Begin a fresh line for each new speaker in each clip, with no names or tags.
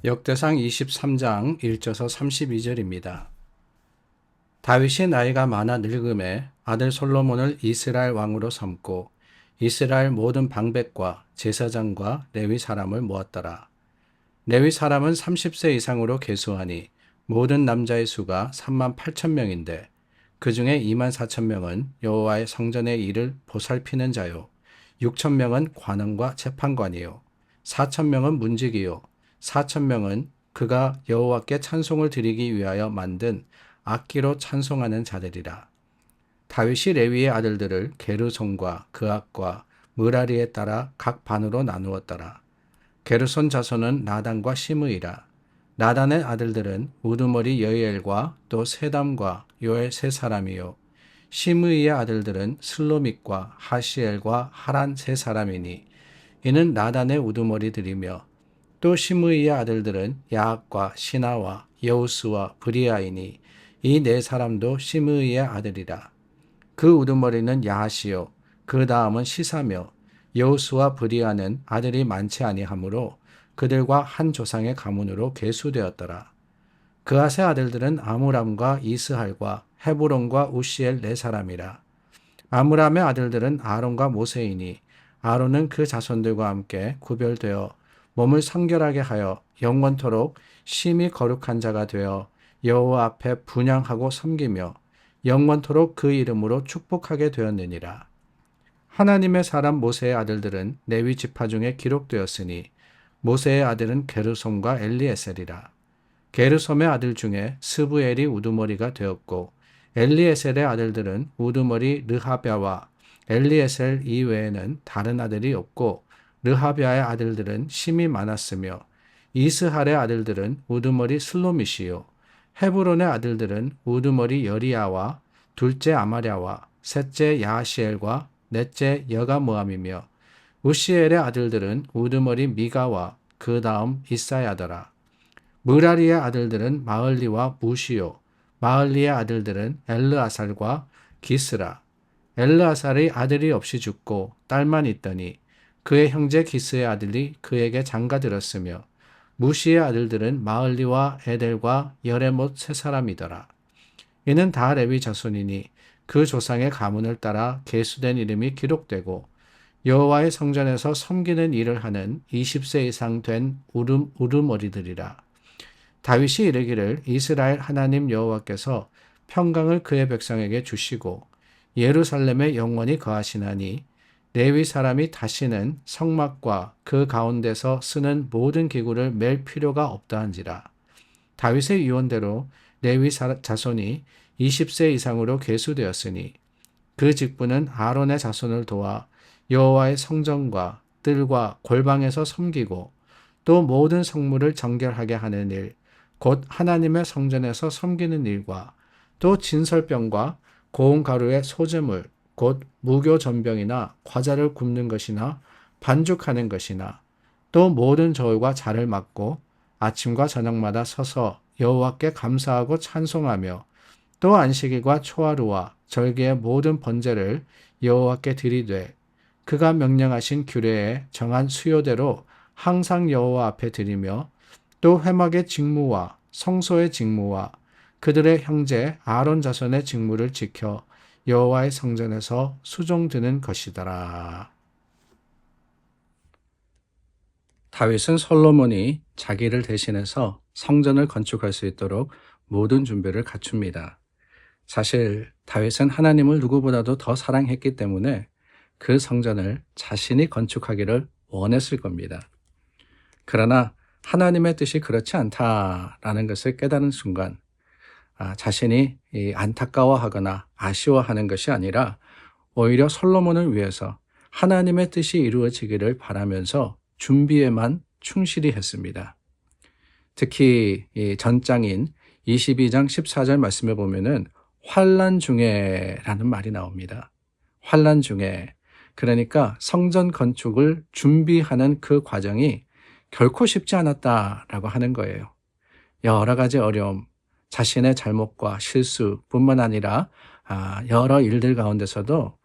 역대상 23장 1절에서 32절입니다. 다윗이 나이가 많아 늙음에 아들 솔로몬을 이스라엘 왕으로 삼고 이스라엘 모든 방백과 제사장과 레위 사람을 모았더라. 레위 사람은 30세 이상으로 계수하니 모든 남자의 수가 3만 8천 명인데 그 중에 2만 4천 명은 여호와의 성전의 일을 보살피는 자요 6천 명은 관원과 재판관이요 4천 명은 문지기요 4천 명은 그가 여호와께 찬송을 드리기 위하여 만든 악기로 찬송하는 자들이라. 다윗이 레위의 아들들을 게르손과 그앗과 므라리에 따라 각 반으로 나누었더라. 게르손 자손은 나단과 시므이라. 나단의 아들들은 우두머리 여이엘과 또 세담과 요엘 세 사람이요. 시므이의 아들들은 슬로밋과 하시엘과 하란 세 사람이니 이는 나단의 우두머리들이며 또 시므이의 아들들은 야악과 시나와 여우스와 브리아이니 이 네 사람도 시므이의 아들이라. 그 우두머리는 야하시요 그 다음은 시사며 여우스와 브리아는 아들이 많지 아니하므로 그들과 한 조상의 가문으로 계수되었더라. 그앗의 아들들은 아므람과 이스할과 헤브론과 우시엘 네 사람이라. 아므람의 아들들은 아론과 모세이니 아론은 그 자손들과 함께 구별되어 몸을 성결하게 하여 영원토록 심히 거룩한 자가 되어 여호와 앞에 분향하고 섬기며 영원토록 그 이름으로 축복하게 되었느니라. 하나님의 사람 모세의 아들들은 레위 지파 중에 기록되었으니 모세의 아들은 게르솜과 엘리에셀이라. 게르솜의 아들 중에 스브엘이 우두머리가 되었고 엘리에셀의 아들들은 우두머리 르하랴와 엘리에셀 이외에는 다른 아들이 없고 르하랴의 아들들은 심이 많았으며 이스할의 아들들은 우두머리 슬로밋이요 헤브론의 아들들은 우두머리 여리야와 둘째 아마랴와 셋째 야하시엘과 넷째 여가므암이며 우시엘의 아들들은 우두머리 미가와 그 다음 이사야더라. 므라리의 아들들은 마을리와 무시요 마을리의 아들들은 엘르아살과 기스라. 엘르아살의 아들이 없이 죽고 딸만 있더니 그의 형제 기스의 아들이 그에게 장가들었으며 무시의 아들들은 마을리와 에델과 여레못 세 사람이더라. 이는 다 레위 자손이니 그 조상의 가문을 따라 계수된 이름이 기록되고 여호와의 성전에서 섬기는 일을 하는 20세 이상 된 우르머리들이라. 다윗이 이르기를 이스라엘 하나님 여호와께서 평강을 그의 백성에게 주시고 예루살렘에 영원히 거하시나니 레위 사람이 다시는 성막과 그 가운데서 쓰는 모든 기구를 맬 필요가 없다한지라. 다윗의 유언대로 레위 자손이 20세 이상으로 계수되었으니 그 직분은 아론의 자손을 도와 여호와의 성전과 뜰과 골방에서 섬기고 또 모든 성물을 정결하게 하는 일, 곧 하나님의 성전에서 섬기는 일과 또 진설병과 고운 가루의 소재물, 곧 무교 전병이나 과자를 굽는 것이나 반죽하는 것이나 또 모든 저울과 자를 맡고 아침과 저녁마다 서서 여호와께 감사하고 찬송하며 또 안식일과 초하루와 절기의 모든 번제를 여호와께 드리되 그가 명령하신 규례에 정한 수요대로 항상 여호와 앞에 드리며 또 회막의 직무와 성소의 직무와 그들의 형제 아론 자손의 직무를 지켜 여호와의 성전에서 수종드는 것이더라. 다윗은 솔로몬이 자기를 대신해서 성전을 건축할 수 있도록 모든 준비를 갖춥니다. 사실 다윗은 하나님을 누구보다도 더 사랑했기 때문에 그 성전을 자신이 건축하기를 원했을 겁니다. 그러나 하나님의 뜻이 그렇지 않다라는 것을 깨달은 순간 자신이 안타까워하거나 아쉬워하는 것이 아니라 오히려 솔로몬을 위해서 하나님의 뜻이 이루어지기를 바라면서 준비에만 충실히 했습니다. 특히 전장인 22장 14절 말씀에 보면은 환난 중에라는 말이 나옵니다. 환난 중에. 그러니까 성전 건축을 준비하는 그 과정이 결코 쉽지 않았다라고 하는 거예요. 여러 가지 어려움, 자신의 잘못과 실수뿐만 아니라 여러 일들 가운데서도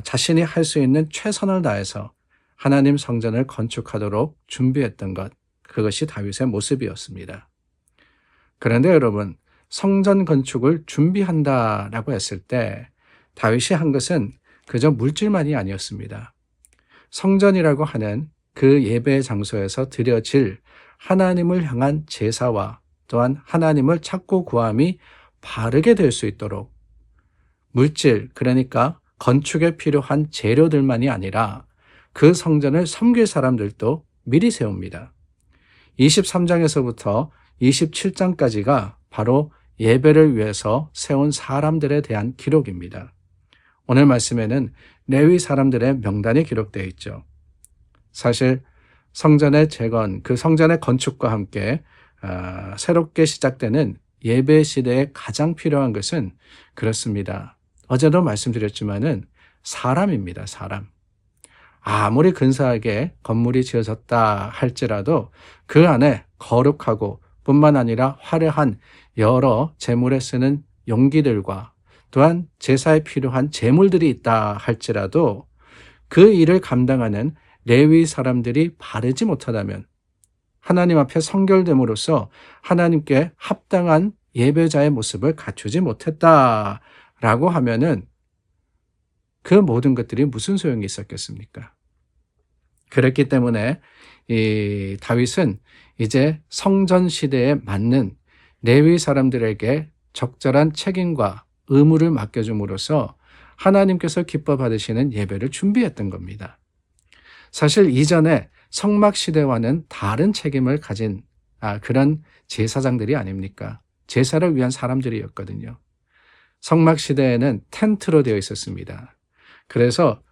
자신이 할 수 있는 최선을 다해서 하나님 성전을 건축하도록 준비했던 것, 그것이 다윗의 모습이었습니다. 그런데 여러분, 성전 건축을 준비한다라고 했을 때 다윗이 한 것은 그저 물질만이 아니었습니다. 성전이라고 하는 그 예배 장소에서 드려질 하나님을 향한 제사와 또한 하나님을 찾고 구함이 바르게 될 수 있도록 물질, 그러니까 건축에 필요한 재료들만이 아니라 그 성전을 섬길 사람들도 미리 세웁니다. 23장에서부터 27장까지가 바로 예배를 위해서 세운 사람들에 대한 기록입니다. 오늘 말씀에는 레위 사람들의 명단이 기록되어 있죠. 사실 성전의 재건, 그 성전의 건축과 함께 새롭게 시작되는 예배 시대에 가장 필요한 것은 그렇습니다. 어제도 말씀드렸지만은 사람입니다. 사람. 아무리 근사하게 건물이 지어졌다 할지라도 그 안에 거룩하고 뿐만 아니라 화려한 여러 제물에 쓰는 용기들과 또한 제사에 필요한 제물들이 있다 할지라도 그 일을 감당하는 레위 사람들이 바르지 못하다면 하나님 앞에 성결됨으로써 하나님께 합당한 예배자의 모습을 갖추지 못했다라고 하면은 그 모든 것들이 무슨 소용이 있었겠습니까? 그렇기 때문에 이 다윗은 이제 성전 시대에 맞는 레위 사람들에게 적절한 책임과 의무를 맡겨줌으로써 하나님께서 기뻐 받으시는 예배를 준비했던 겁니다. 사실 이전에 성막 시대와는 다른 책임을 가진 그런 제사장들이 아닙니까? 제사를 위한 사람들이었거든요. 성막 시대에는 텐트로 되어 있었습니다. 그래서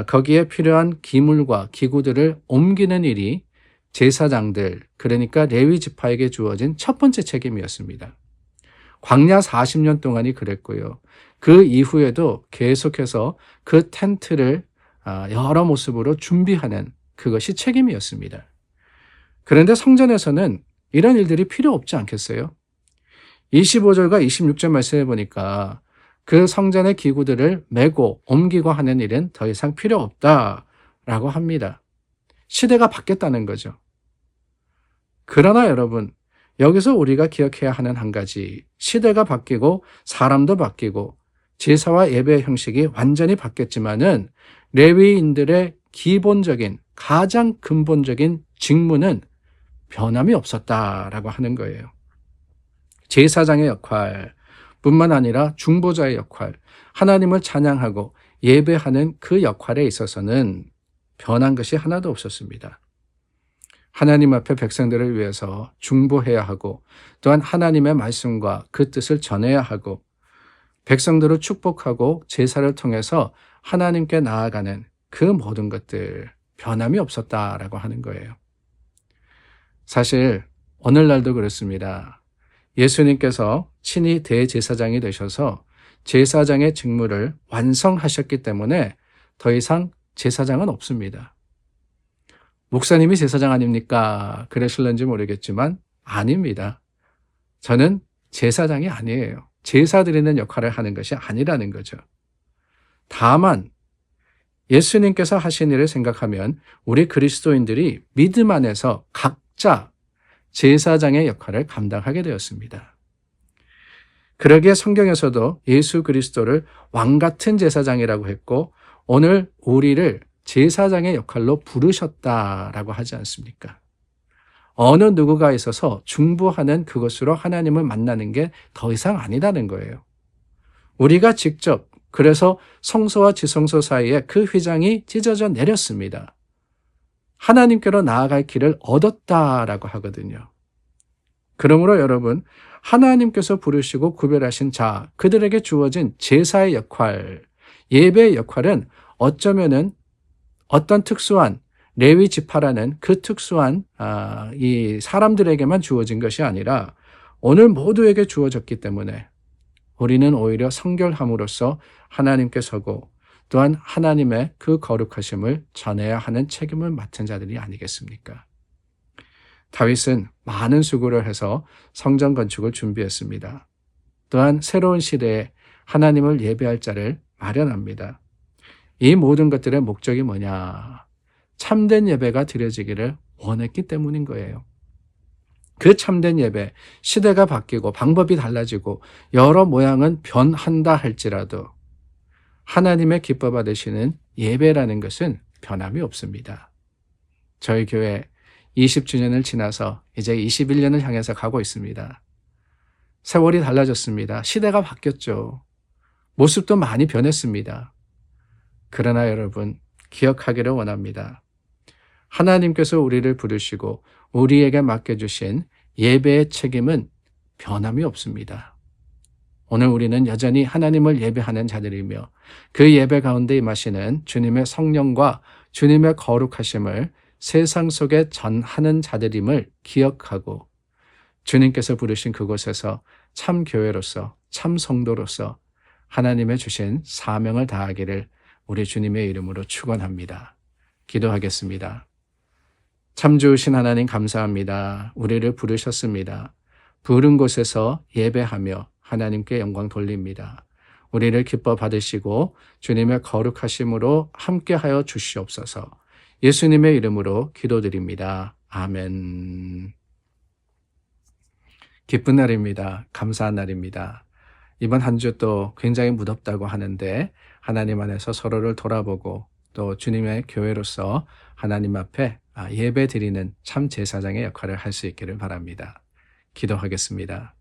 거기에 필요한 기물과 기구들을 옮기는 일이 제사장들, 그러니까 레위 지파에게 주어진 첫 번째 책임이었습니다. 광야 40년 동안이 그랬고요. 그 이후에도 계속해서 그 텐트를 여러 모습으로 준비하는 그것이 책임이었습니다. 그런데 성전에서는 이런 일들이 필요 없지 않겠어요? 25절과 26절 말씀해 보니까 그 성전의 기구들을 메고 옮기고 하는 일은 더 이상 필요 없다라고 합니다. 시대가 바뀌었다는 거죠. 그러나 여러분, 여기서 우리가 기억해야 하는 한 가지, 시대가 바뀌고 사람도 바뀌고 제사와 예배 형식이 완전히 바뀌었지만은 레위인들의 기본적인 가장 근본적인 직무는 변함이 없었다라고 하는 거예요. 제사장의 역할 뿐만 아니라 중보자의 역할, 하나님을 찬양하고 예배하는 그 역할에 있어서는 변한 것이 하나도 없었습니다. 하나님 앞에 백성들을 위해서 중보해야 하고 또한 하나님의 말씀과 그 뜻을 전해야 하고 백성들을 축복하고 제사를 통해서 하나님께 나아가는 그 모든 것들 변함이 없었다라고 하는 거예요. 사실 오늘날도 그렇습니다. 예수님께서 친히 대제사장이 되셔서 제사장의 직무를 완성하셨기 때문에 더 이상 제사장은 없습니다. 목사님이 제사장 아닙니까? 그러실런지 모르겠지만 아닙니다. 저는 제사장이 아니에요. 제사 드리는 역할을 하는 것이 아니라는 거죠. 다만 예수님께서 하신 일을 생각하면 우리 그리스도인들이 믿음 안에서 각자 제사장의 역할을 감당하게 되었습니다. 그러기에 성경에서도 예수 그리스도를 왕 같은 제사장이라고 했고 오늘 우리를 제사장의 역할로 부르셨다라고 하지 않습니까? 어느 누구가 있어서 중보하는 그것으로 하나님을 만나는 게 더 이상 아니라는 거예요. 우리가 직접 그래서 성소와 지성소 사이에 그 휘장이 찢어져 내렸습니다. 하나님께로 나아갈 길을 얻었다라고 하거든요. 그러므로 여러분, 하나님께서 부르시고 구별하신 자, 그들에게 주어진 제사의 역할, 예배의 역할은 어쩌면은 어떤 특수한 레위 지파라는 그 특수한 이 사람들에게만 주어진 것이 아니라 오늘 모두에게 주어졌기 때문에 우리는 오히려 성결함으로써 하나님께 서고 또한 하나님의 그 거룩하심을 전해야 하는 책임을 맡은 자들이 아니겠습니까? 다윗은 많은 수고를 해서 성전 건축을 준비했습니다. 또한 새로운 시대에 하나님을 예배할 자를 마련합니다. 이 모든 것들의 목적이 뭐냐? 참된 예배가 드려지기를 원했기 때문인 거예요. 그 참된 예배, 시대가 바뀌고 방법이 달라지고 여러 모양은 변한다 할지라도 하나님의 기뻐 받으시는 예배라는 것은 변함이 없습니다. 저희 교회 20주년을 지나서 이제 21년을 향해서 가고 있습니다. 세월이 달라졌습니다. 시대가 바뀌었죠. 모습도 많이 변했습니다. 그러나 여러분, 기억하기를 원합니다. 하나님께서 우리를 부르시고 우리에게 맡겨주신 예배의 책임은 변함이 없습니다. 오늘 우리는 여전히 하나님을 예배하는 자들이며 그 예배 가운데 임하시는 주님의 성령과 주님의 거룩하심을 세상 속에 전하는 자들임을 기억하고 주님께서 부르신 그곳에서 참 교회로서 참 성도로서 하나님의 주신 사명을 다하기를 우리 주님의 이름으로 축원합니다. 기도하겠습니다. 참 좋으신 하나님 감사합니다. 우리를 부르셨습니다. 부른 곳에서 예배하며 하나님께 영광 돌립니다. 우리를 기뻐 받으시고 주님의 거룩하심으로 함께하여 주시옵소서. 예수님의 이름으로 기도드립니다. 아멘. 기쁜 날입니다. 감사한 날입니다. 이번 한 주 또 굉장히 무덥다고 하는데 하나님 안에서 서로를 돌아보고 또 주님의 교회로서 하나님 앞에 예배 드리는 참 제사장의 역할을 할 수 있기를 바랍니다. 기도하겠습니다.